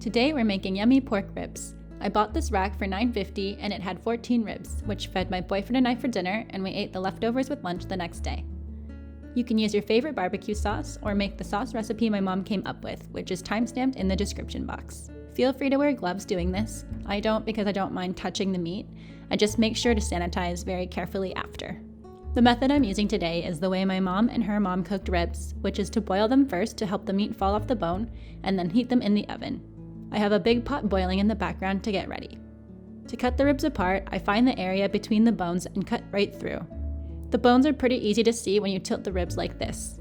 Today we're making yummy pork ribs. I bought this rack for $9.50 and it had 14 ribs, which fed my boyfriend and I for dinner, and we ate the leftovers with lunch the next day. You can use your favorite barbecue sauce or make the sauce recipe my mom came up with, which is timestamped in the description box. Feel free to wear gloves doing this. I don't because I don't mind touching the meat. I just make sure to sanitize very carefully after. The method I'm using today is the way my mom and her mom cooked ribs, which is to boil them first to help the meat fall off the bone and then heat them in the oven. I have a big pot boiling in the background to get ready. To cut the ribs apart, I find the area between the bones and cut right through. The bones are pretty easy to see when you tilt the ribs like this.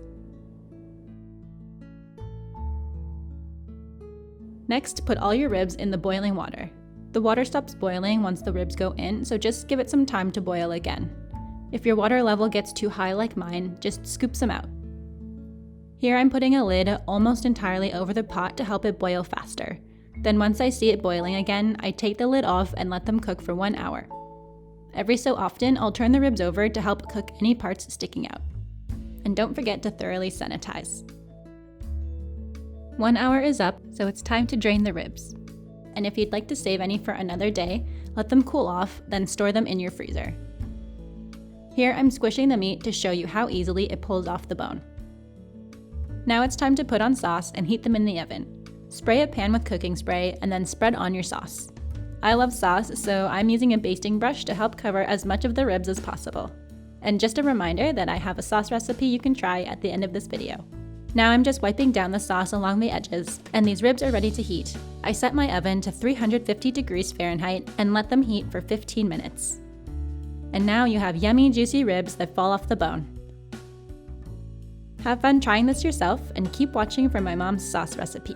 Next, put all your ribs in the boiling water. The water stops boiling once the ribs go in, so just give it some time to boil again. If your water level gets too high like mine, just scoop some out. Here I'm putting a lid almost entirely over the pot to help it boil faster. Then once I see it boiling again, I take the lid off and let them cook for 1 hour. Every so often, I'll turn the ribs over to help cook any parts sticking out. And don't forget to thoroughly sanitize. 1 hour is up, so it's time to drain the ribs. And if you'd like to save any for another day, let them cool off, then store them in your freezer. Here I'm squishing the meat to show you how easily it pulls off the bone. Now it's time to put on sauce and heat them in the oven. Spray a pan with cooking spray and then spread on your sauce. I love sauce, so I'm using a basting brush to help cover as much of the ribs as possible. And just a reminder that I have a sauce recipe you can try at the end of this video. Now I'm just wiping down the sauce along the edges, and these ribs are ready to heat. I set my oven to 350 degrees Fahrenheit and let them heat for 15 minutes. And now you have yummy, juicy ribs that fall off the bone. Have fun trying this yourself and keep watching for my mom's sauce recipe.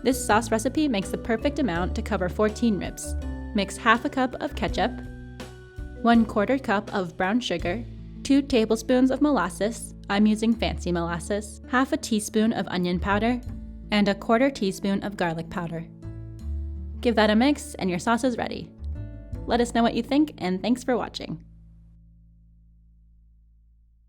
This sauce recipe makes the perfect amount to cover 14 ribs. Mix half a cup of ketchup, 1/4 cup of brown sugar, 2 tablespoons of molasses, I'm using fancy molasses, half a teaspoon of onion powder, and 1/4 teaspoon of garlic powder. Give that a mix and your sauce is ready. Let us know what you think, and thanks for watching.